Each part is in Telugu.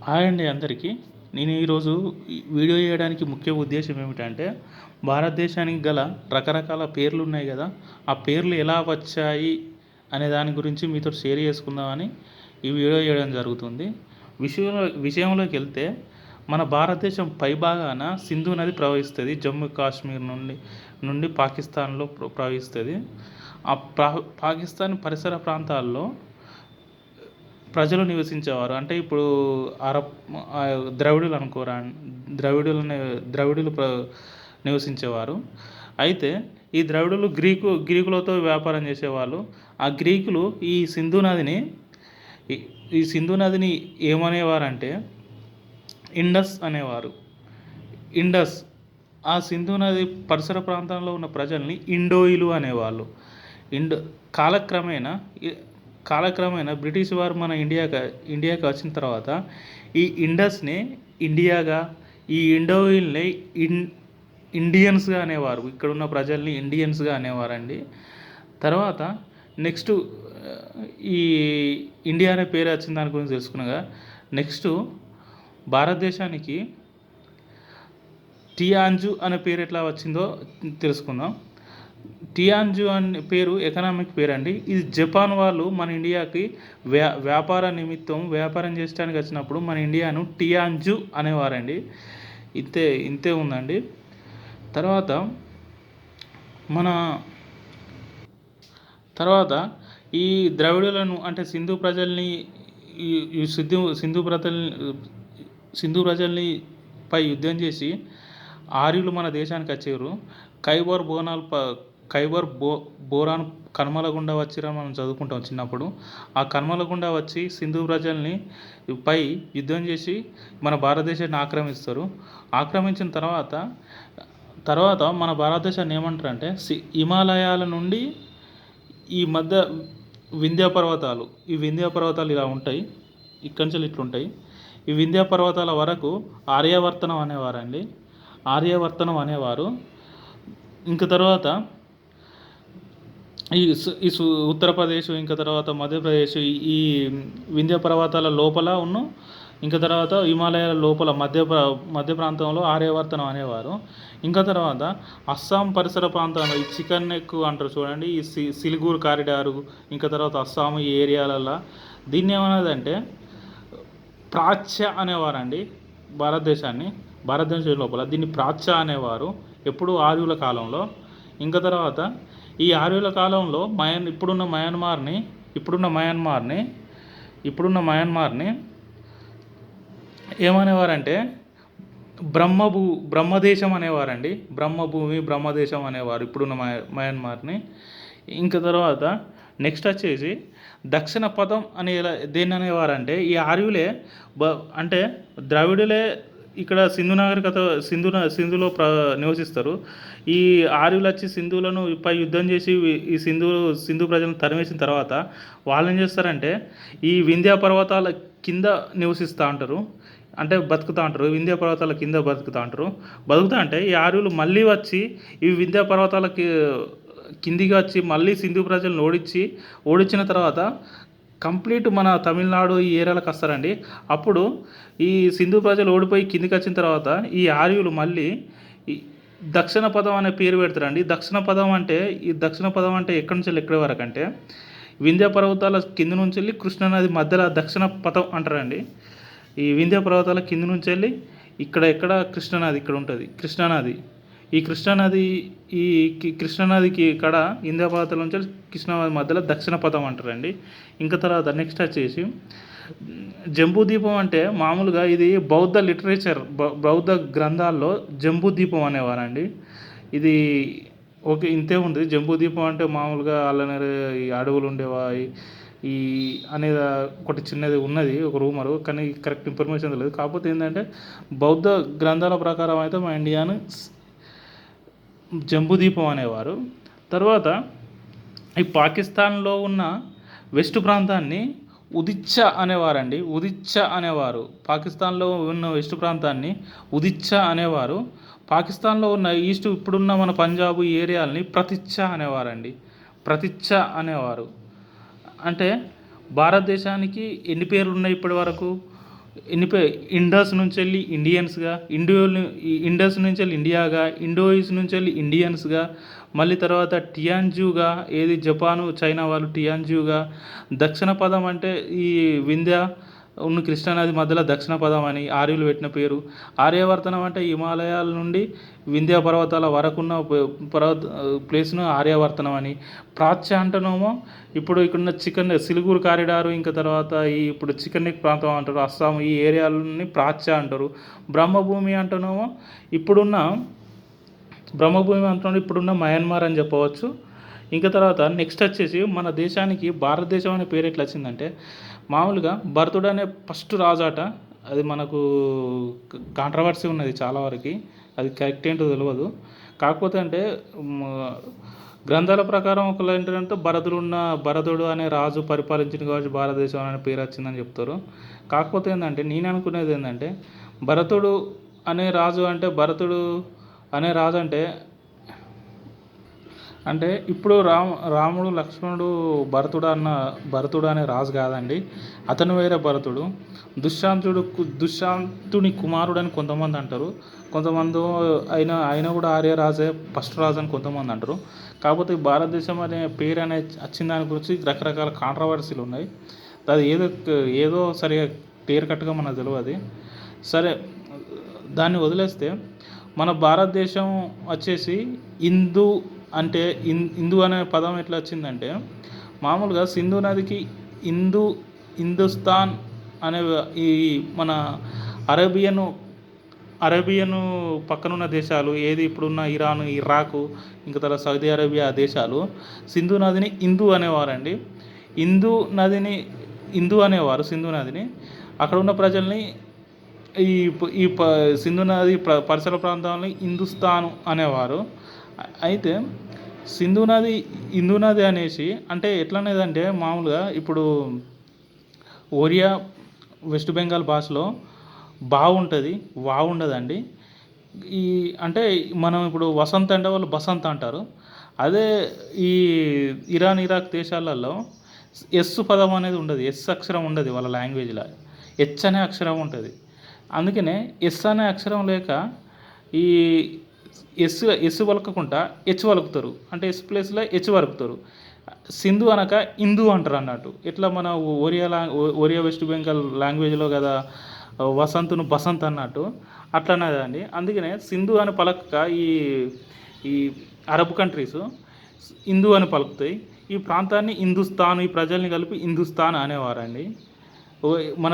హాయ్ అండి అందరికీ. నేను ఈరోజు ఈ వీడియో చేయడానికి ముఖ్య ఉద్దేశం ఏమిటంటే, భారతదేశానికి గల రకరకాల పేర్లు ఉన్నాయి కదా, ఆ పేర్లు ఎలా వచ్చాయి అనే దాని గురించి మీతో షేర్ చేసుకుందామని ఈ వీడియో చేయడం జరుగుతుంది. విషయంలోకి వెళ్తే, మన భారతదేశం పైభాగాన సింధు నది ప్రవహిస్తుంది. జమ్మూ కాశ్మీర్ నుండి పాకిస్తాన్లో ప్రవహిస్తుంది. ఆ పాకిస్తాన్ పరిసర ప్రాంతాల్లో ప్రజలు నివసించేవారు. అంటే ఇప్పుడు ద్రవిడులు అనుకోరా, ద్రవిడులు నివసించేవారు. అయితే ఈ ద్రవిడులు గ్రీకులతో వ్యాపారం చేసేవాళ్ళు. ఆ గ్రీకులు ఈ సింధు నదిని ఏమనేవారంటే ఇండస్ అనేవారు. ఇండస్. ఆ సింధు నది పరిసర ప్రాంతంలో ఉన్న ప్రజల్ని ఇండోయిలు అనేవాళ్ళు. కాలక్రమేణా బ్రిటిష్ వారు మన ఇండియాకి వచ్చిన తర్వాత ఈ ఇండస్ని ఇండియాగా, ఈ ఇండోయిల్ని ఇండియన్స్గా అనేవారు. ఇక్కడ ఉన్న ప్రజల్ని ఇండియన్స్గా అనేవారండి. తర్వాత నెక్స్ట్ ఈ ఇండియా అనే పేరు వచ్చిన దాని గురించి తెలుసుకున్నాగా, నెక్స్ట్ భారతదేశానికి టియాంజు అనే పేరు ఎట్లా వచ్చిందో తెలుసుకుందాం. టియాంజు అనే పేరు ఎకనామిక్ పేరు అండి. ఇది జపాన్ వాళ్ళు మన ఇండియాకి వ్యాపార నిమిత్తం వ్యాపారం చేయడానికి వచ్చినప్పుడు మన ఇండియాను టియాంజు అనేవారండి. ఇంతే ఉందండి. తర్వాత ఈ ద్రవిడులను అంటే సింధు ప్రజల్ని పై యుద్ధం చేసి ఆర్యులు మన దేశానికి వచ్చారు. ఖైబర్ బోరాన్ కనుమల గుండా వచ్చిరని మనం చదువుకుంటాం చిన్నప్పుడు. ఆ కనుమల గుండా వచ్చి సింధు ప్రజల్ని పై యుద్ధం చేసి మన భారతదేశాన్ని ఆక్రమిస్తారు. ఆక్రమించిన తర్వాత మన భారతదేశాన్ని ఏమంటారంటే హిమాలయాల నుండి ఈ మధ్య వింధ్య పర్వతాలు ఇలా ఉంటాయి. ఇక్కడి నుంచి ఇట్లుంటాయి. ఈ వింధ్య పర్వతాల వరకు ఆర్యావర్తనం అనేవారు. ఇంకా తర్వాత ఈ ఉత్తరప్రదేశ్, ఇంకా తర్వాత మధ్యప్రదేశ్, ఈ వింధ్య పర్వతాల లోపల ఇంకా తర్వాత హిమాలయాల లోపల మధ్య ప్రాంతంలో ఆర్యావర్తనం అనేవారు. ఇంకా తర్వాత అస్సాం పరిసర ప్రాంతాల్లో ఈ చికెన్ నెక్ అంటారు చూడండి, ఈ సిలిగూర్ కారిడారు, ఇంకా తర్వాత అస్సాం ఈ ఏరియాలలో దీన్ని ఏమన్నదంటే ప్రాచ్య అనేవారండి. భారతదేశం లోపల దీన్ని ప్రాచ్య అనేవారు ఎప్పుడు ఆర్యుల కాలంలో. ఇంకా తర్వాత ఈ ఆర్యుల కాలంలో ఇప్పుడున్న మయన్మార్ని ఏమనేవారంటే బ్రహ్మదేశం అనేవారండి. బ్రహ్మదేశం అనేవారు ఇప్పుడున్న మయన్మార్ని. ఇంకా తర్వాత నెక్స్ట్ వచ్చేసి దక్షిణ పదం దేన్ని అనేవారంటే ఈ ఆర్యులే అంటే ద్రవిడులే ఇక్కడ సింధులో నివసిస్తారు. ఈ ఆర్యులు వచ్చి సింధులను పై యుద్ధం చేసి ఈ సింధు ప్రజలను తరిమేసిన తర్వాత వాళ్ళు ఏం చేస్తారంటే ఈ వింధ్య పర్వతాల కింద నివసిస్తూ ఉంటారు. అంటే బతుకుతూ ఉంటారు. వింధ్య పర్వతాల కింద బతుకుతూ అంటే ఈ ఆర్యులు మళ్ళీ వచ్చి ఈ వింధ్య పర్వతాలకి కిందికి వచ్చి మళ్ళీ సింధు ప్రజలను ఓడించిన తర్వాత కంప్లీట్ మన తమిళనాడు ఈ ఏరియాలకు వస్తారండి. అప్పుడు ఈ సింధు ప్రజలు ఓడిపోయి కిందికి వచ్చిన తర్వాత ఈ ఆర్యులు మళ్ళీ ఈ దక్షిణ పదం అనే పేరు పెడతారండి. దక్షిణ పదం అంటే ఎక్కడి నుంచి ఎక్కడి వరకు అంటే వింధ్య పర్వతాల కింద నుంచి వెళ్ళి కృష్ణానది మధ్యలో దక్షిణ పదం అంటారండి. ఈ వింధ్య పర్వతాల కింద నుంచి వెళ్ళి ఎక్కడ కృష్ణానది ఇక్కడ ఉంటుంది. ఈ కృష్ణానదికి ఇక్కడ వింధ్య పర్వతాల నుంచి కృష్ణానది మధ్యలో దక్షిణ పదం అంటారండి. ఇంకా తర్వాత నెక్స్ట్ వచ్చేసి జంబూద్వీపం అంటే మామూలుగా ఇది బౌద్ధ గ్రంథాల్లో జంబూద్వీపం అనేవారండి. ఇది ఓకే, ఇంతే ఉంది. జంబూద్వీపం అంటే మామూలుగా అల్లనేరు ఈ అడవులు ఉండేవా ఈ అనేది ఒకటి చిన్నది ఉన్నది, ఒక రూమరు, కానీ కరెక్ట్ ఇన్ఫర్మేషన్ తెలియదు. కాకపోతే ఏంటంటే బౌద్ధ గ్రంథాల ప్రకారం అయితే మా ఇండియాను జంబూద్వీపం అనేవారు. తర్వాత ఈ పాకిస్తాన్లో ఉన్న వెస్ట్ ప్రాంతాన్ని ఉదిచ్చ అనేవారు. పాకిస్తాన్లో ఉన్న వెస్ట్ ప్రాంతాన్ని ఉదిచ్చ అనేవారు. పాకిస్తాన్లో ఉన్న ఈస్ట్ ఇప్పుడున్న మన పంజాబ్ ఈ ఏరియాలని ప్రతిచ్చ అనేవారు. అంటే భారతదేశానికి ఎన్ని పేర్లు ఉన్నాయి ఇప్పటి వరకు? ఎన్ని పే ఇండస్ నుంచి వెళ్ళి ఇండియన్స్గా, ఇండస్ నుంచి వెళ్ళి ఇండియాగా, ఇండోయిస్ నుంచి వెళ్ళి ఇండియన్స్గా, మళ్ళీ తర్వాత టియాన్జుగా, ఏది జపాను చైనా వాళ్ళు టియాన్జుగా. దక్షిణ పదం అంటే ఈ వింధ్య కృష్ణానది మధ్యలో దక్షిణ పదం అని ఆర్యులు పెట్టిన పేరు. ఆర్యవర్తనం అంటే హిమాలయాల నుండి వింధ్య పర్వతాల వరకున్న పర్వత ప్లేస్ను ఆర్యవర్తనం అని. ప్రాచ్య అంటేనేమో ఇప్పుడు ఇక్కడున్న చికెన్ సిలిగురు కారిడారు, ఇంకా తర్వాత ఈ ఇప్పుడు చికెన్ నెక్ ప్రాంతం అంటారు, అస్సాం ఈ ఏరియాలని ప్రాచ్య అంటారు. బ్రహ్మభూమి అంటేనేమో ఇప్పుడున్న బ్రహ్మభూమి అంటున్నాడు ఇప్పుడున్న మయన్మార్ అని చెప్పవచ్చు. ఇంకా తర్వాత నెక్స్ట్ వచ్చేసి మన దేశానికి భారతదేశం అనే పేరు ఎట్లా వచ్చిందంటే, మామూలుగా భరతుడు అనే ఫస్ట్ రాజాట. అది మనకు కాంట్రవర్సీ ఉన్నది చాలా వరకు, అది కరెక్ట్ ఏంటో తెలియదు. కాకపోతే అంటే గ్రంథాల ప్రకారం ఒకళ్ళు ఏంటంటే భరతుడు అనే రాజు పరిపాలించిన కాబట్టి భారతదేశం అనే పేరు వచ్చిందని చెప్తారు. కాకపోతే ఏంటంటే నేను అనుకునేది ఏంటంటే, భరతుడు అనే రాజు అంటే ఇప్పుడు రాముడు లక్ష్మణుడు భరతుడు అనే రాజు కాదండి, అతను వేరే భరతుడు. దుశ్శాంతుని కుమారుడు అని కొంతమంది అంటారు, కొంతమంది ఆయన కూడా ఆర్యరాజే ఫస్ట్ రాజు అని కొంతమంది అంటారు. కాకపోతే భారతదేశం అనే పేరు అనే వచ్చిన దాని గురించి రకరకాల కాంట్రవర్సీలు ఉన్నాయి. అది ఏదో సరిగా క్లియర్ కట్గా మనకు తెలియదు. సరే, దాన్ని వదిలేస్తే మన భారతదేశం వచ్చేసి హిందూ అంటే హిందూ అనే పదం ఎట్లా వచ్చిందంటే, మామూలుగా సింధు నదికి హిందుస్థాన్ అనే ఈ మన అరేబియన్ పక్కనున్న దేశాలు ఏది ఇప్పుడున్న ఇరాన్, ఇరాక్, ఇంకా తర్వాత సౌదీ అరేబియా దేశాలు సింధు నదిని హిందూ అనేవారండి. హిందూ అనేవారు సింధు నదిని. అక్కడ ఉన్న ప్రజల్ని ఈ ఈ సింధు నది పరిసర ప్రాంతాలని హిందుస్థాన్ అనేవారు. అయితే హిందూ నది అనేసి అంటే ఎట్లనేదంటే, మామూలుగా ఇప్పుడు ఒరియా వెస్ట్ బెంగాల్ భాషలో బాగుంటుంది, ఉండదండి. అంటే మనం ఇప్పుడు వసంత్ అంటే వాళ్ళు బసంత్ అంటారు. అదే ఈ ఇరాన్, ఇరాక్ దేశాలలో ఎస్ పదం అనేది ఉండదు, ఎస్ అక్షరం ఉండదు వాళ్ళ లాంగ్వేజ్లో, హెచ్ అనే అక్షరం ఉంటుంది. అందుకనే ఎస్ అనే అక్షరం లేక ఈ ఎస్ పలకకుండా హెచ్ పలుకుతారు, అంటే ఎస్ ప్లేస్లో హెచ్ పలుకుతారు. సింధు అనక హిందూ అంటారు అన్నట్టు. ఇట్లా మన ఒరియా వెస్ట్ బెంగాల్ లాంగ్వేజ్లో కదా వసంతును బసంత్ అన్నట్టు అట్లనేదండి. అందుకనే సింధు అని పలకక ఈ అరబ్ కంట్రీస్ హిందూ అని పలుకుతాయి. ఈ ప్రాంతాన్ని హిందుస్థాన్, ఈ ప్రజల్ని కలిపి హిందుస్థాన్ అనేవారండి. మన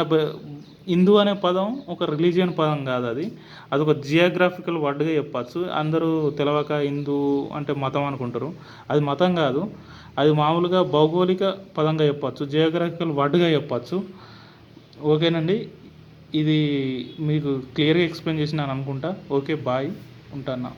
హిందూ అనే పదం ఒక రిలీజియన్ పదం కాదు, అది ఒక జియోగ్రాఫికల్ వర్డ్గా చెప్పచ్చు. అందరూ తెలవక హిందూ అంటే మతం అనుకుంటారు, అది మతం కాదు, అది మామూలుగా భౌగోళిక పదంగా చెప్పచ్చు, జియోగ్రాఫికల్ వర్డ్గా చెప్పచ్చు. ఓకేనండి, ఇది మీకు క్లియర్గా ఎక్స్ప్లెయిన్ చేసినాను అనుకుంటా. ఓకే, బాయ్, ఉంటాను.